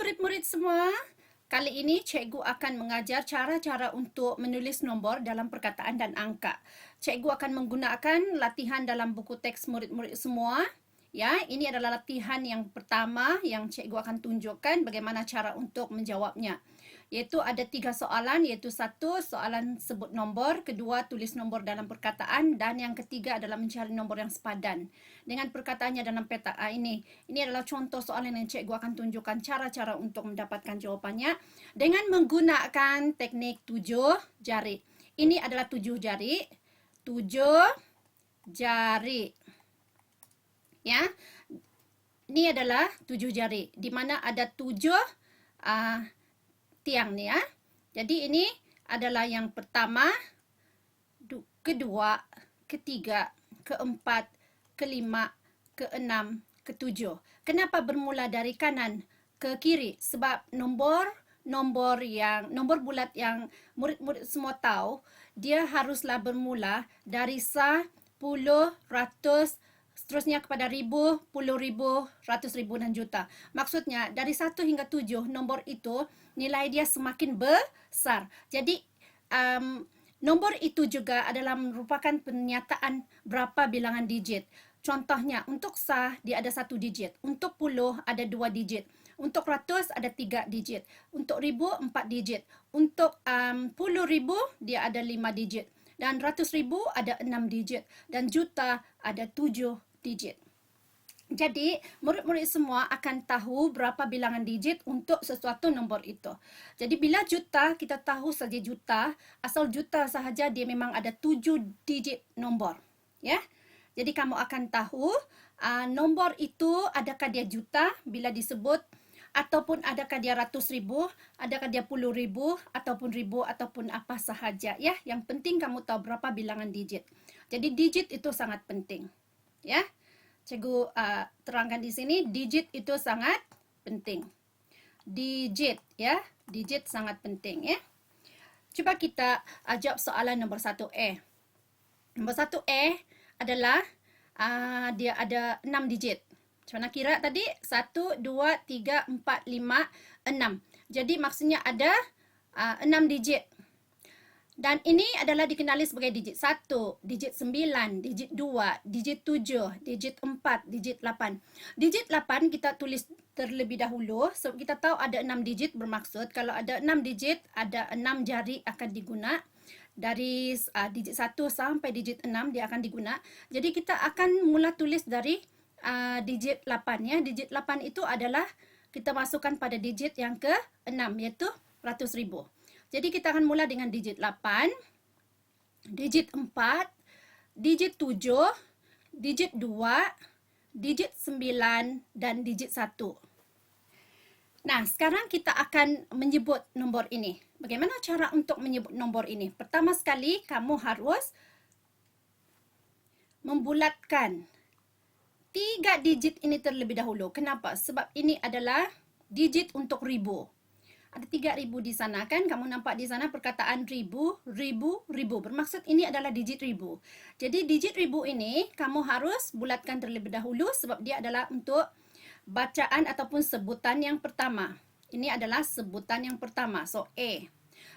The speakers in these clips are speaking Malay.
murid-murid semua, kali ini cikgu akan mengajar cara-cara untuk menulis nombor dalam perkataan dan angka. Cikgu akan menggunakan latihan dalam buku teks murid-murid semua. Ya, ini adalah latihan yang pertama yang cikgu akan tunjukkan bagaimana cara untuk menjawabnya. Iaitu ada 3 soalan, iaitu 1 soalan sebut nombor, kedua tulis nombor dalam perkataan, dan yang ketiga adalah mencari nombor yang sepadan dengan perkataannya dalam peta ini. Ini adalah contoh soalan yang cikgu akan tunjukkan cara-cara untuk mendapatkan jawapannya dengan menggunakan teknik 7 jari. Ini adalah 7 jari. 7 jari. Ya. Ini adalah 7 jari di mana ada 7 tiang ni ya. Jadi ini adalah yang pertama, kedua, ketiga, keempat, kelima, keenam, ketujuh. Kenapa bermula dari kanan ke kiri? Sebab nombor bulat yang murid-murid semua tahu, dia haruslah bermula dari 10, ratus, seterusnya kepada ribu, puluh ribu, ratus ribu dan juta. Maksudnya dari 1 hingga 7 nombor itu nilai dia semakin besar. Jadi nombor itu juga adalah merupakan pernyataan berapa bilangan digit. Contohnya untuk sah dia ada 1 digit, untuk puluh ada 2 digit, untuk ratus ada 3 digit, untuk ribu 4 digit, untuk puluh ribu dia ada 5 digit, dan ratus ribu ada 6 digit, dan juta ada 7 digit. Jadi, murid-murid semua akan tahu berapa bilangan digit untuk sesuatu nombor itu. Jadi, bila juta, kita tahu saja juta. Asal juta sahaja dia memang ada 7 digit nombor. Ya. Jadi, kamu akan tahu nombor itu adakah dia juta bila disebut, ataupun adakah dia ratus ribu, adakah dia puluh ribu, ataupun apa sahaja. Ya. Yang penting kamu tahu berapa bilangan digit. Jadi, digit itu sangat penting. Ya. Cikgu terangkan di sini, digit itu sangat penting. Digit, ya. Digit sangat penting, ya. Cuba kita jawab soalan nombor 1A. Nombor 1A adalah dia ada 6 digit. Macam mana kira tadi? 1, 2, 3, 4, 5, 6. Jadi maksudnya ada 6 digit. Dan ini adalah dikenali sebagai digit 1, digit 9, digit 2, digit 7, digit 4, digit 8. Digit 8 kita tulis terlebih dahulu. So, kita tahu ada 6 digit bermaksud. Kalau ada 6 digit, ada 6 jari akan diguna. Dari digit 1 sampai digit 6 dia akan diguna. Jadi kita akan mula tulis dari digit 8. Ya. Digit 8 itu adalah kita masukkan pada digit yang ke-6, iaitu ratus ribu. Jadi kita akan mula dengan digit 8, digit 4, digit 7, digit 2, digit 9, dan digit 1. Nah, sekarang kita akan menyebut nombor ini. Bagaimana cara untuk menyebut nombor ini? Pertama sekali, kamu harus membulatkan 3 digit ini terlebih dahulu. Kenapa? Sebab ini adalah digit untuk ribu. Ada 3,000 di sana kan? Kamu nampak di sana perkataan ribu, ribu, ribu. Bermaksud ini adalah digit ribu. Jadi digit ribu ini kamu harus bulatkan terlebih dahulu sebab dia adalah untuk bacaan ataupun sebutan yang pertama. Ini adalah sebutan yang pertama. So, A.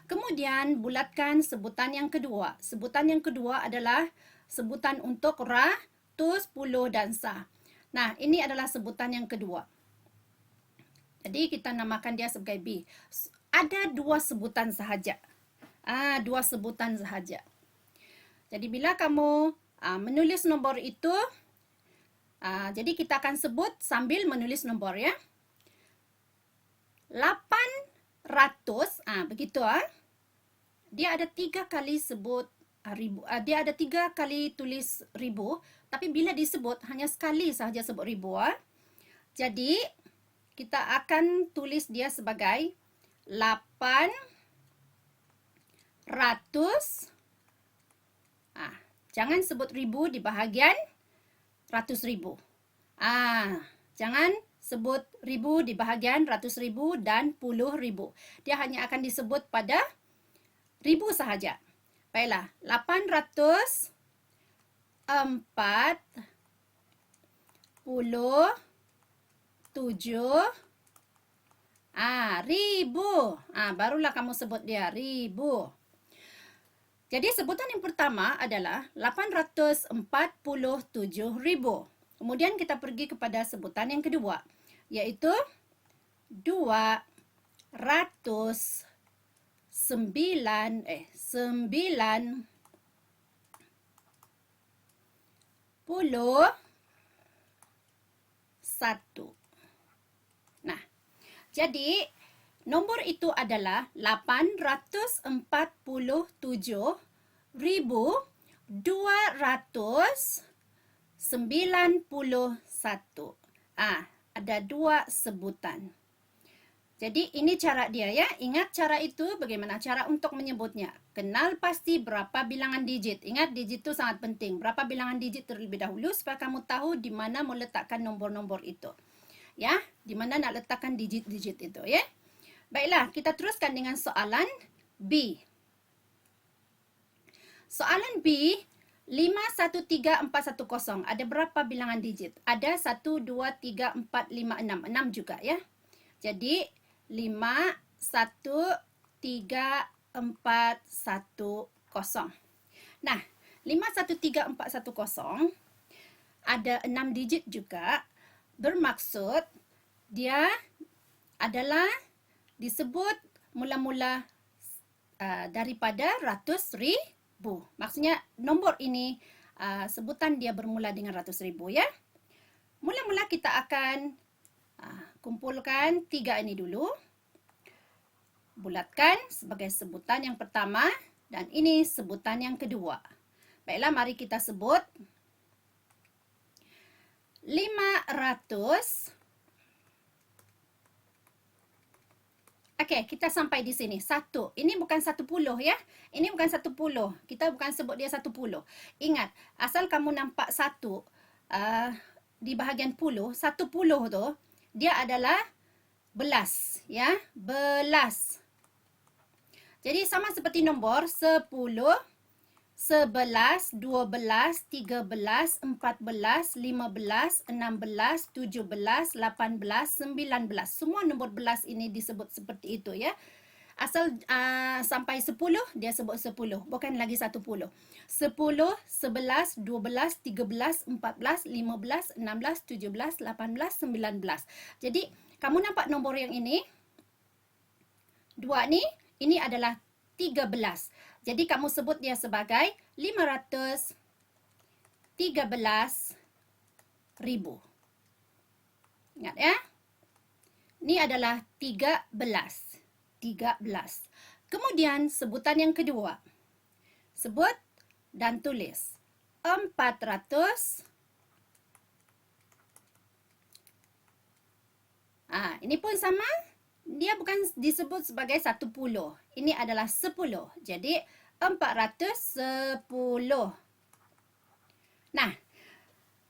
Kemudian bulatkan sebutan yang kedua. Sebutan yang kedua adalah sebutan untuk ratus, puluh, dan sah. Nah, ini adalah sebutan yang kedua. Jadi kita namakan dia sebagai B. Ada 2 sebutan sahaja. 2 sebutan sahaja. Jadi bila kamu menulis nombor itu, jadi kita akan sebut sambil menulis nombor ya. 800, begitu Dia ada 3 kali sebut ribu. Dia ada 3 kali tulis ribu, tapi bila disebut hanya sekali sahaja sebut ribu Jadi kita akan tulis dia sebagai 800. Jangan sebut ribu di bahagian ratus ribu. Jangan sebut ribu di bahagian ratus ribu dan puluh ribu. Dia hanya akan disebut pada ribu sahaja. Baiklah, 847 Ribu. Barulah kamu sebut dia ribu. Jadi sebutan yang pertama adalah 847,000. Kemudian kita pergi kepada sebutan yang kedua, iaitu 991. Nah, jadi nombor itu adalah 847,291. Ada dua sebutan. Jadi ini cara dia ya. Ingat cara itu bagaimana cara untuk menyebutnya. Kenal pasti berapa bilangan digit. Ingat digit itu sangat penting. Berapa bilangan digit terlebih dahulu supaya kamu tahu di mana meletakkan nombor-nombor itu. Ya, di mana nak letakkan digit-digit itu ya. Baiklah, kita teruskan dengan soalan B. Soalan B, 513410. Ada berapa bilangan digit? Ada 1, 2, 3, 4, 5, 6. 6 juga ya. Jadi 5, 1, 3, 4, 1, 0. Nah, 513410 ada 6 digit juga. Bermaksud dia adalah disebut mula-mula daripada ratus ribu. Maksudnya nombor ini sebutan dia bermula dengan ratus ribu ya. Mula-mula kita akan kumpulkan 3 ini dulu. Bulatkan sebagai sebutan yang pertama dan ini sebutan yang kedua. Baiklah, mari kita sebut 500. Okey, kita sampai di sini. 1. Ini bukan 10 ya. Ini bukan 10. Kita bukan sebut dia 10. Ingat, asal kamu nampak 1 di bahagian puluh, 10 tu dia adalah belas ya, belas. Jadi sama seperti nombor 10, 11, 12, 13, 14, 15, 16, 17, 18, 19. Semua nombor belas ini disebut seperti itu ya. Asal sampai 10 dia sebut 10, bukan lagi 10. 10, 11, 12, 13, 14, 15, 16, 17, 18, 19. Jadi kamu nampak nombor yang ini? 2 ni, ini adalah 13. Jadi kamu sebut dia sebagai 513,000. Ingat ya? Ini adalah 13. Kemudian sebutan yang kedua. Sebut dan tulis. 400. Ini pun sama. Dia bukan disebut sebagai 10. Ini adalah 10. Jadi 410. Nah,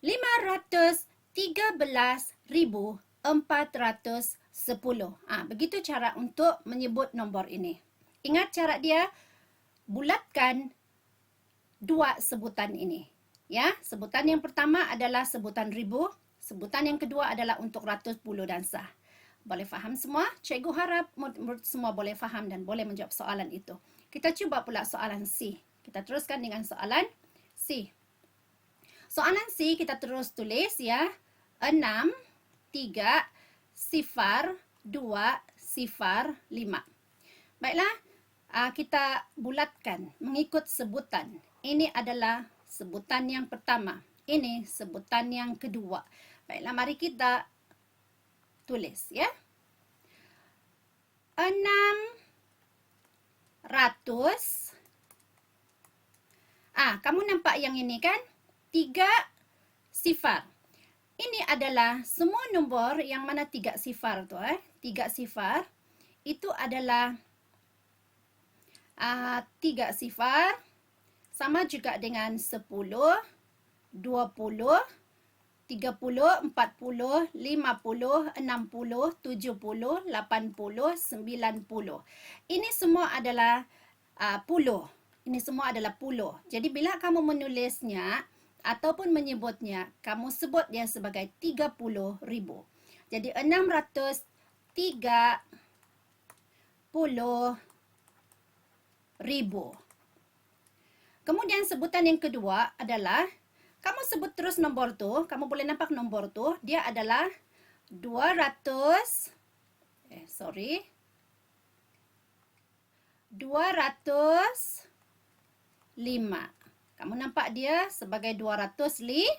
513,410. Begitu cara untuk menyebut nombor ini. Ingat cara dia, bulatkan dua sebutan ini. Ya, sebutan yang pertama adalah sebutan ribu, sebutan yang kedua adalah untuk ratus, puluh dan sah. Boleh faham semua? Cikgu harap murid semua boleh faham dan boleh menjawab soalan itu. Kita cuba pula soalan C. Kita teruskan dengan soalan C. Soalan C kita terus tulis ya. 6, 3, 0, 2, 0, 5. Baiklah, kita bulatkan mengikut sebutan. Ini adalah sebutan yang pertama. Ini sebutan yang kedua. Baiklah, mari kita tulis ya. 600. Kamu nampak yang ini kan? 3 sifar. Ini adalah semua nombor yang mana 3 sifar tu 3 sifar itu adalah 3 sifar sama juga dengan 10, 20, 30, 40, 50, 60, 70, 80, 90. Ini semua adalah puluh. Ini semua adalah puluh. Jadi bila kamu menulisnya ataupun menyebutnya, kamu sebut dia sebagai 30,000. Jadi 603,000. Kemudian sebutan yang kedua adalah, kamu sebut terus nombor tu, kamu boleh nampak nombor tu, dia adalah 200, 205. Kamu nampak dia sebagai 205.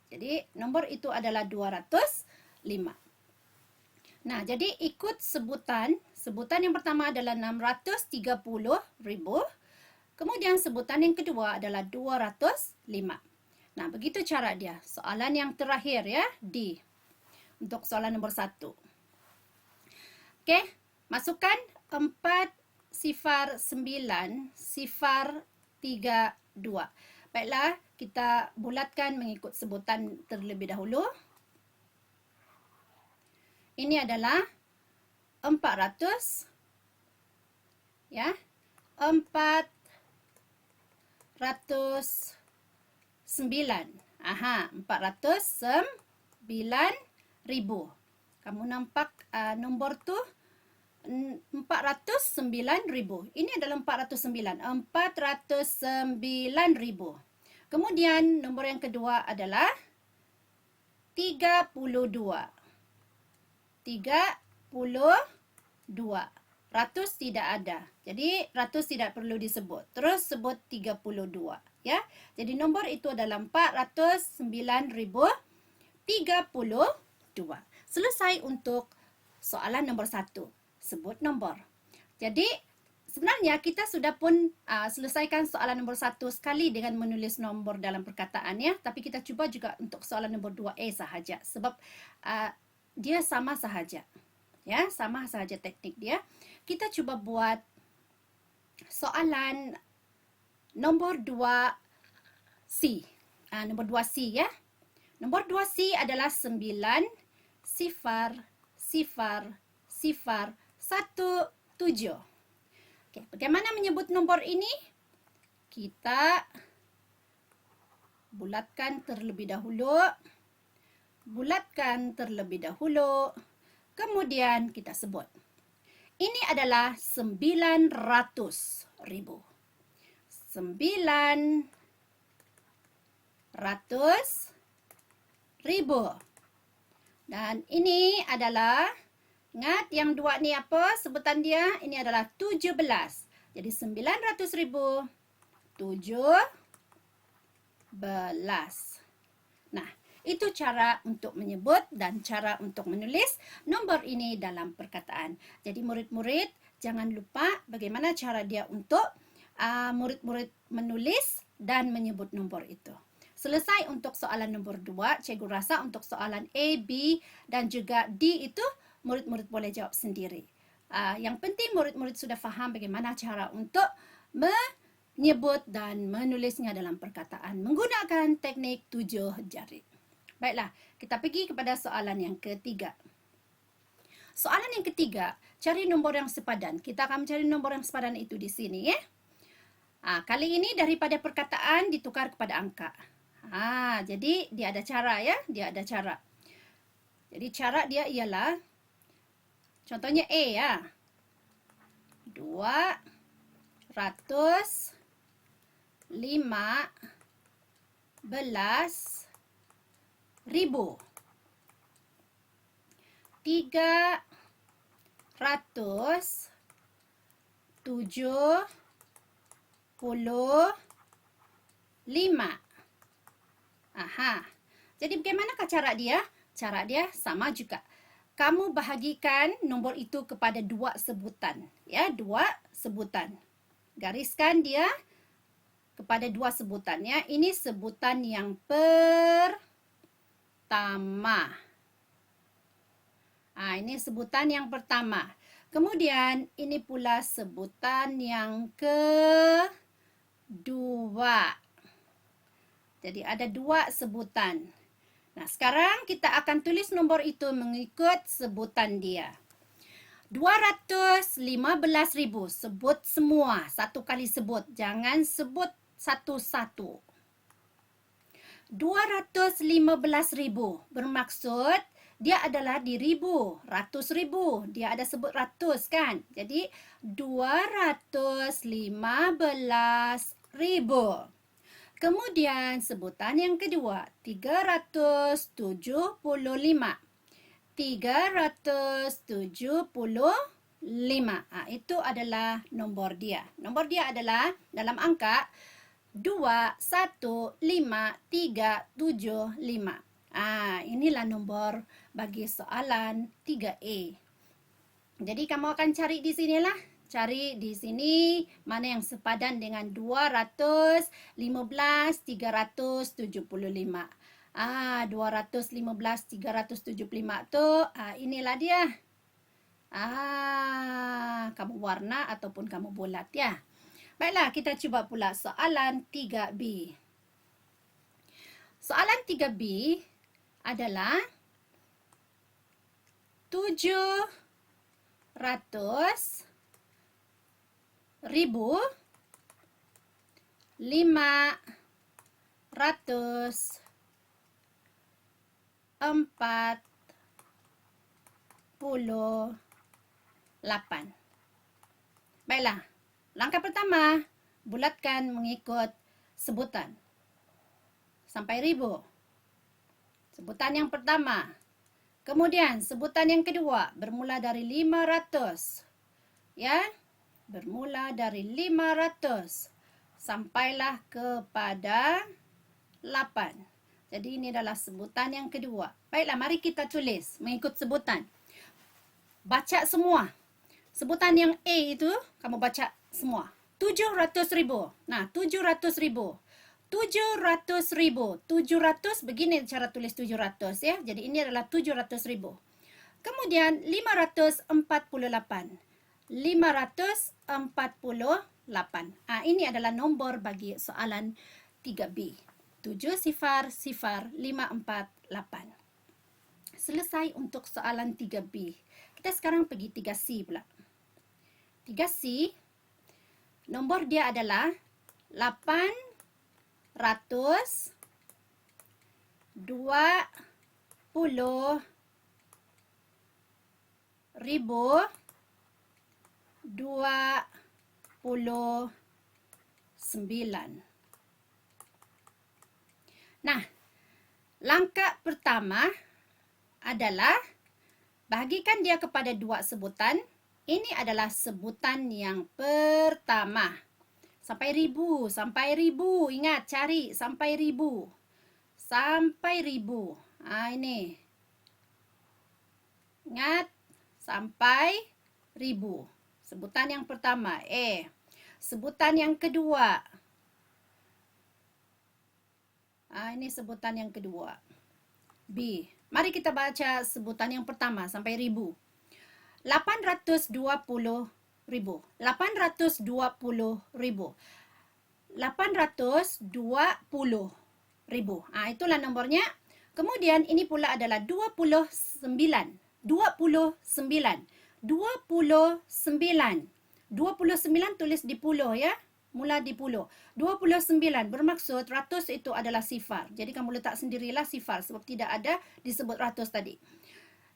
Jadi, nombor itu adalah 205. Nah, jadi ikut sebutan. Sebutan yang pertama adalah 630,000. Kemudian sebutan yang kedua adalah 205. Nah, begitu cara dia. Soalan yang terakhir ya, D. Untuk soalan nombor 1. Okey, masukkan 409,032. Baiklah, kita bulatkan mengikut sebutan terlebih dahulu. Ini adalah 400, ya, 409. 409,000. Kamu nampak nombor tu 409,000. Ini adalah 409,000. Kemudian nombor yang kedua adalah 32. 32. Ratus tidak ada. Jadi ratus tidak perlu disebut. Terus sebut 32, ya. Jadi nombor itu adalah 409,032. Selesai untuk soalan nombor 1. Sebut nombor. Jadi sebenarnya kita sudah pun selesaikan soalan nombor 1 sekali dengan menulis nombor dalam perkataan, ya. Tapi kita cuba juga untuk soalan nombor 2A sahaja. Sebab dia sama sahaja. Ya, sama sahaja teknik dia. Kita cuba buat soalan nombor 2C. Nombor 2C, ya. Nombor 2C adalah 9,0,0,0,17. Okey, bagaimana menyebut nombor ini? Kita bulatkan terlebih dahulu. Kemudian kita sebut. Ini adalah 900,000. 900,000. Dan ini adalah, ingat yang dua ni apa sebutan dia? Ini adalah 17. Jadi 900,000, 17. Nah, itu cara untuk menyebut dan cara untuk menulis nombor ini dalam perkataan. Jadi murid-murid jangan lupa bagaimana cara dia untuk murid-murid menulis dan menyebut nombor itu. Selesai untuk soalan nombor 2, cikgu rasa untuk soalan A, B dan juga D itu murid-murid boleh jawab sendiri. Yang penting murid-murid sudah faham bagaimana cara untuk menyebut dan menulisnya dalam perkataan menggunakan teknik 7 jari. Baiklah, kita pergi kepada soalan yang ketiga. Soalan yang ketiga, cari nombor yang sepadan. Kita akan mencari nombor yang sepadan itu di sini, ya. Kali ini daripada perkataan ditukar kepada angka. Jadi dia ada cara, ya. Dia ada cara. Jadi cara dia ialah, contohnya A, ya. 215,000. 375. Jadi bagaimanakah cara dia? Cara dia sama juga. Kamu bahagikan nombor itu kepada 2 sebutan. Ya, 2 sebutan. Gariskan dia kepada 2 sebutan. Ya. Ini sebutan yang pertama. Ini sebutan yang pertama. Kemudian ini pula sebutan yang kedua. Jadi ada 2 sebutan. Nah, sekarang kita akan tulis nombor itu mengikut sebutan dia. 215,000. Sebut semua. Satu kali sebut. Jangan sebut satu-satu. 215,000 bermaksud dia adalah di ribu, ratus ribu. Dia ada sebut ratus kan? Jadi 215.000. Kemudian sebutan yang kedua, 375. 375. Itu adalah nombor dia. Nombor dia adalah dalam angka 215.375. Inilah nombor bagi soalan 3A. Jadi kamu akan cari di sinilah. Cari di sini mana yang sepadan dengan 215.375. 215.375 tu, inilah dia. Kamu warna ataupun kamu bulat ya. Baiklah, kita cuba pula soalan 3B. Soalan 3B adalah 700.548. Baiklah, langkah pertama, bulatkan mengikut sebutan sampai ribu. Sebutan yang pertama. Kemudian sebutan yang kedua bermula dari 500. Ya, bermula dari 500 sampailah kepada 8. Jadi ini adalah sebutan yang kedua. Baiklah, mari kita tulis mengikut sebutan. Baca semua. Sebutan yang A itu kamu baca semua. 700.000. Nah, 700.000. 700.000. 700 begini cara tulis 700 ya. Jadi ini adalah 700.000. Kemudian 548. 548. Ini adalah nombor bagi soalan 3B. 7000548. Selesai untuk soalan 3B. Kita sekarang pergi 3C pula. 3C, nombor dia adalah 820.029. Nah, langkah pertama adalah bahagikan dia kepada dua sebutan. Ini adalah sebutan yang pertama. Sampai ribu, sampai ribu. Ingat, cari sampai ribu. Sampai ribu. Ini. Ingat, sampai ribu. Sebutan yang pertama, A. Sebutan yang kedua. Ini sebutan yang kedua, B. Mari kita baca sebutan yang pertama sampai ribu. 820.000. 820.000. 820.000. Itulah nombornya. Kemudian ini pula adalah 29. 29. 29 tulis di puluh ya. Mula di puluh. 29 bermaksud ratus itu adalah sifar. Jadi kamu letak sendirilah sifar sebab tidak ada disebut ratus tadi.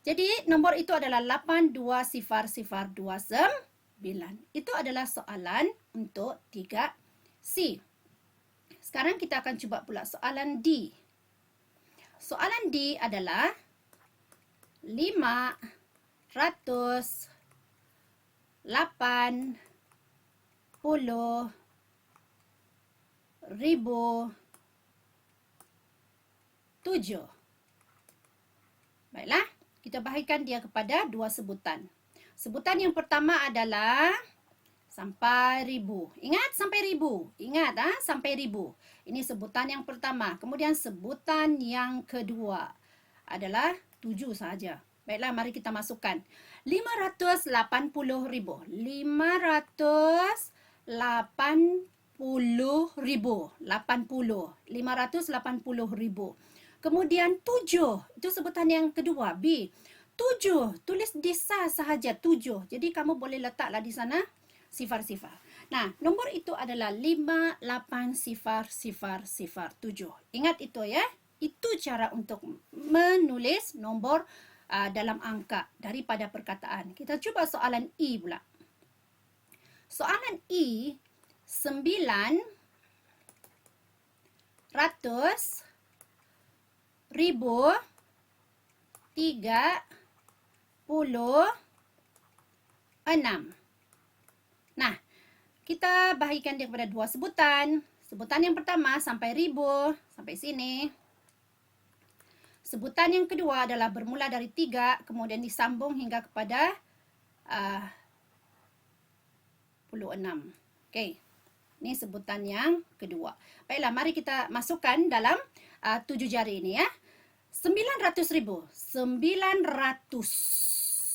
Jadi nombor itu adalah 820.029. Itu adalah soalan untuk 3C. Sekarang kita akan cuba pula soalan D. Soalan D adalah 580.007. Baiklah. Kita bahagikan dia kepada dua sebutan. Sebutan yang pertama adalah sampai ribu. Ingat, sampai ribu. Ingat, sampai ribu. Ini sebutan yang pertama. Kemudian sebutan yang kedua adalah 7 saja. Baiklah, mari kita masukkan. 580.000. 580.000. 580.000. Kemudian 7, itu sebutan yang kedua, B. 7, tulis di sahaja 7. Jadi kamu boleh letaklah di sana sifar-sifar. Nah, nombor itu adalah 58007. Ingat itu ya. Itu cara untuk menulis nombor dalam angka daripada perkataan. Kita cuba soalan E pula. Soalan E, 900,036. Nah, kita bahagikan dia kepada dua sebutan. Sebutan yang pertama sampai 1000, sampai sini. Sebutan yang kedua adalah bermula dari 3, kemudian disambung hingga kepada 6. Okey. Ini sebutan yang kedua. Baiklah, mari kita masukkan dalam 7 jari ini ya. 900,000.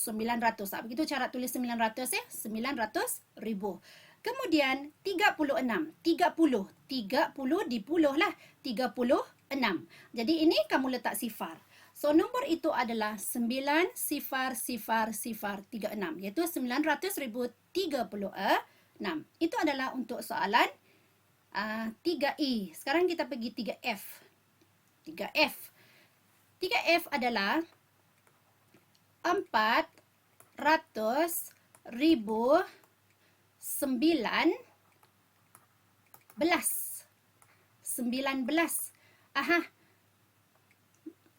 900. Begitu cara tulis 900 ya. 900,000. Kemudian 36. 30 dipuluh lah. 36. Jadi ini kamu letak sifar. So nombor itu adalah 90036, iaitu 900,036. Itu adalah untuk soalan 3E. Sekarang kita pergi 3F. 3F adalah 400,019.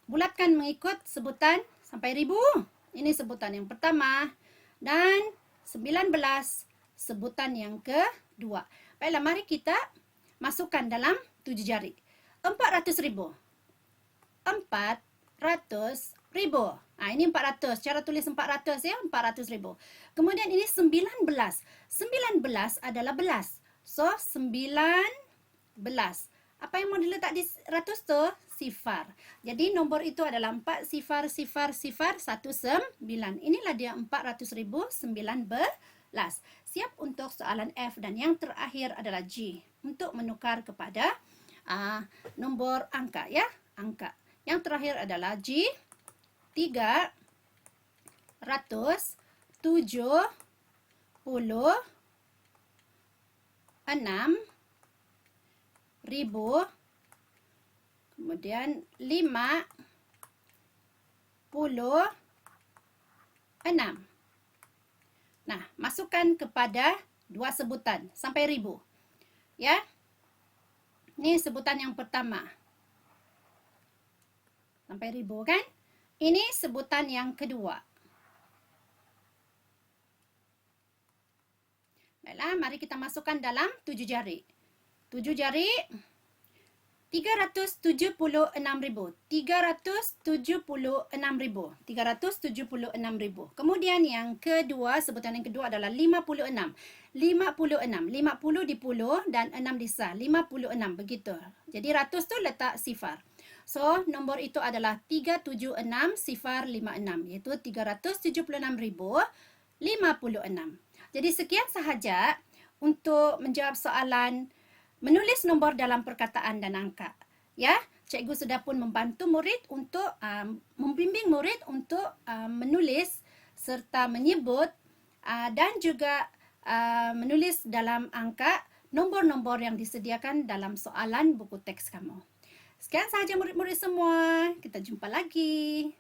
Bulatkan mengikut sebutan sampai 1000. Ini sebutan yang pertama. Dan 19 sebutan yang kedua. Baiklah, mari kita masukkan dalam 7 jari. 400,000. 400,000. Ini 400. Cara tulis 400 ya. 400,000. Kemudian ini 19. 19 adalah belas. So, 19. Apa yang mau diletak di ratus tu? Sifar. Jadi nombor itu adalah 400,019. Inilah dia 400,019. Siap untuk soalan F, dan yang terakhir adalah G untuk menukar kepada nombor angka ya. Angka. Yang terakhir adalah G 376,000, kemudian 56. Nah, masukkan kepada dua sebutan sampai 1000. Ya. Ini sebutan yang pertama. Sampai 1000 kan? Ini sebutan yang kedua. Baiklah, mari kita masukkan dalam 7 jari. 7 jari, 376,000. 376,000. 376,000. Kemudian yang kedua, sebutan yang kedua adalah 56. 56. 50 dipuluh dan 6 disah. 56. Begitu. Jadi ratus tu letak sifar. So, nombor itu adalah 376,056. Iaitu 376,056. Jadi sekian sahaja untuk menjawab soalan menulis nombor dalam perkataan dan angka. Ya, cikgu sudah pun membantu murid untuk membimbing murid untuk menulis serta menyebut dan juga menulis dalam angka nombor-nombor yang disediakan dalam soalan buku teks kamu. Sekian sahaja murid-murid semua. Kita jumpa lagi.